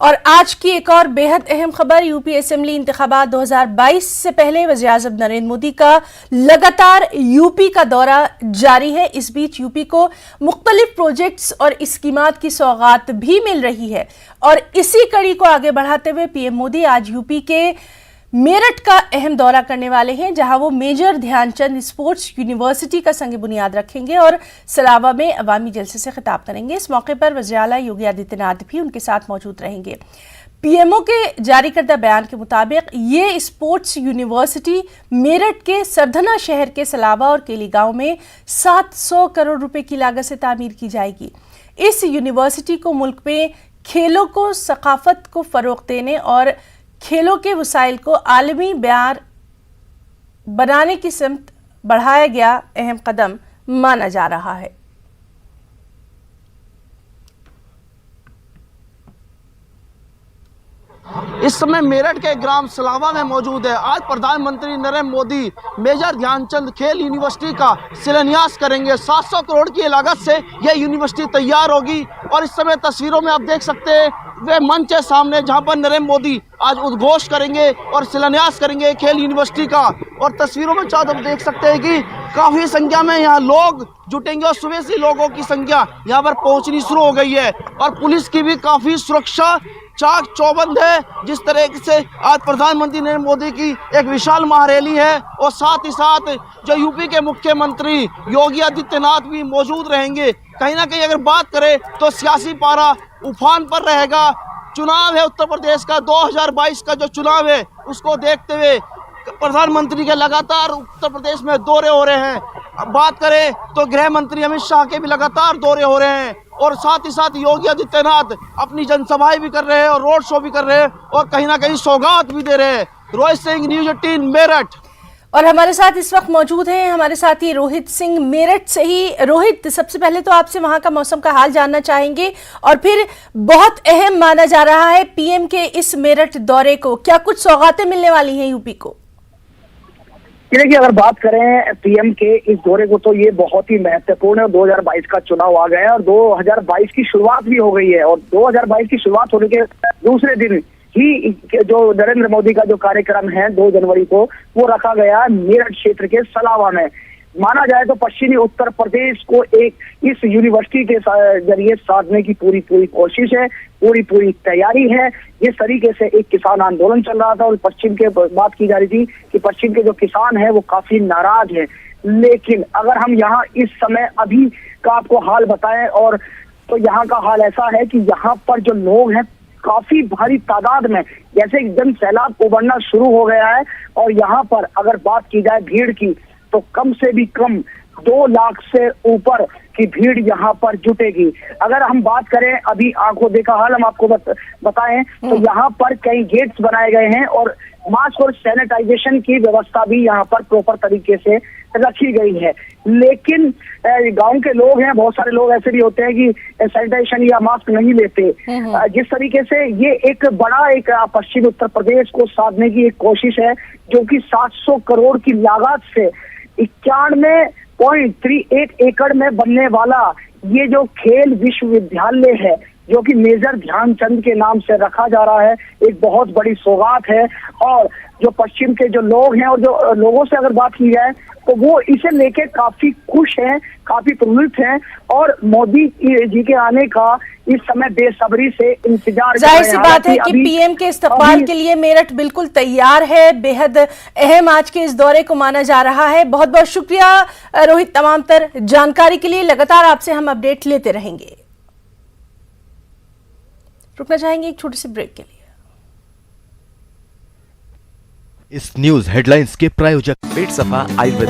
और आज की एक और बेहद अहम खबर, यूपी असेंबली इंतखाबात 2022 से पहले वज़ीर-ए-आज़म नरेंद्र मोदी का लगातार यूपी का दौरा जारी है। इस बीच यूपी को मुख्तलिफ प्रोजेक्ट्स और स्कीमात की सौगात भी मिल रही है और इसी कड़ी को आगे बढ़ाते हुए पीएम मोदी आज यूपी के मेरठ का अहम दौरा करने वाले हैं, जहां वो मेजर ध्यानचंद स्पोर्ट्स यूनिवर्सिटी का संग बुनियाद रखेंगे और सलावा में अवामी जलसे से खिताब करेंगे। इस मौके पर वज़ीर आला योगी आदित्यनाथ भी उनके साथ मौजूद रहेंगे। पीएमओ के जारी करदा बयान के मुताबिक ये स्पोर्ट्स यूनिवर्सिटी मेरठ के सरधना शहर के सलावा और केली गांव में 700 करोड़ रुपए की लागत से तामीर की जाएगी। इस यूनिवर्सिटी को मुल्क में खेलों को, सकाफत को फरोग देने और खेलों के वसाइल को आलमी बयार बनाने की सिमत बढ़ाया गया अहम कदम माना जा रहा है। इस समय मेरठ के ग्राम सलावा में मौजूद है। आज प्रधानमंत्री नरेंद्र मोदी मेजर ध्यानचंद खेल यूनिवर्सिटी का शिलान्यास करेंगे। 700 करोड़ की लागत से यह यूनिवर्सिटी तैयार होगी और इस समय तस्वीरों में आप देख सकते हैं वे मंच है सामने, जहां पर नरेंद्र मोदी आज उद्घोष करेंगे और शिलान्यास करेंगे खेल यूनिवर्सिटी का। और तस्वीरों में चाहे आप देख सकते हैं कि काफी संख्या में यहाँ लोग जुटेंगे और सुबह से लोगों की संख्या यहाँ पर पहुंचनी शुरू हो गई है और पुलिस की भी काफी सुरक्षा चाक चौबंद है। जिस तरह से आज प्रधानमंत्री नरेंद्र मोदी की एक विशाल महारैली है और साथ ही साथ जो यूपी के मुख्यमंत्री योगी आदित्यनाथ भी मौजूद रहेंगे। कहीं ना कहीं अगर बात करें तो सियासी पारा उफान पर रहेगा। चुनाव है उत्तर प्रदेश का, 2022 का जो चुनाव है उसको देखते हुए प्रधानमंत्री के लगातार उत्तर प्रदेश में दौरे हो रहे हैं। अब बात करें तो गृह मंत्री अमित शाह के भी लगातार दौरे हो रहे हैं और साथ ही साथ योगी आदित्यनाथ अपनी जनसभाएं भी कर रहे हैं और रोड शो भी कर रहे हैं और कहीं ना कहीं सौगात भी दे रहे हैं। रोहित सिंह, न्यूज़ 18 मेरठ। और हमारे साथ इस वक्त मौजूद हैं हमारे साथी रोहित सिंह मेरठ से ही। रोहित, सबसे पहले तो आपसे वहां का मौसम का हाल जानना चाहेंगे और फिर बहुत अहम माना जा रहा है पीएम के इस मेरठ दौरे को, क्या कुछ सौगातें मिलने वाली हैं यूपी को? देखिए, अगर बात करें पीएम के इस दौरे को तो ये बहुत ही महत्वपूर्ण है। 2022 का चुनाव आ गया है और 2022 की शुरुआत भी हो गई है और 2022 की शुरुआत होने के दूसरे दिन ही जो नरेंद्र मोदी का जो कार्यक्रम है 2 जनवरी को वो रखा गया मेरठ क्षेत्र के सलावा में। माना जाए तो पश्चिमी उत्तर प्रदेश को एक इस यूनिवर्सिटी के जरिए साधने की पूरी कोशिश है, पूरी तैयारी है। जिस तरीके से एक किसान आंदोलन चल रहा था और पश्चिम के बात की जा रही थी कि पश्चिम के जो किसान हैं वो काफी नाराज हैं, लेकिन अगर हम यहाँ इस समय अभी का आपको हाल बताएं और तो यहाँ का हाल ऐसा है कि यहाँ पर जो लोग हैं काफी भारी तादाद में जैसे एकदम सैलाब उभरना शुरू हो गया है और यहाँ पर अगर बात की जाए भीड़ की तो कम से भी कम 2 लाख से ऊपर की भीड़ यहाँ पर जुटेगी। अगर हम बात करें अभी आंखों देखा हाल हम आपको बताएं तो यहाँ पर कई गेट्स बनाए गए हैं और मास्क और सैनिटाइजेशन की व्यवस्था भी यहाँ पर प्रॉपर तरीके से रखी गई है। लेकिन गांव के लोग हैं, बहुत सारे लोग ऐसे भी होते हैं कि सैनिटाइजेशन या मास्क नहीं लेते। जिस तरीके से ये एक बड़ा एक पश्चिमी उत्तर प्रदेश को साधने की एक कोशिश है जो कि 700 करोड़ की लागत से 91.38 एकड़ में बनने वाला ये जो खेल विश्वविद्यालय है जो कि मेजर ध्यानचंद के नाम से रखा जा रहा है, एक बहुत बड़ी सौगात है। और जो पश्चिम के जो लोग हैं और जो लोगों से अगर बात की जाए तो वो इसे लेके काफी खुश हैं, काफी प्रमुख हैं और मोदी जी के आने का इस समय बेसब्री से इंतजार कर रहे हैं। जाहिर सी बात है कि पीएम के इस्तकबाल के लिए मेरठ बिल्कुल तैयार है। बेहद अहम आज के इस दौरे को माना जा रहा है। बहुत बहुत शुक्रिया रोहित तमाम तर जानकारी के लिए। लगातार आपसे हम अपडेट लेते रहेंगे। रुकना चाहेंगे एक छोटे से ब्रेक के लिए। इस न्यूज हेडलाइंस के प्रायोजक पेट सफा आयुर्वेदिक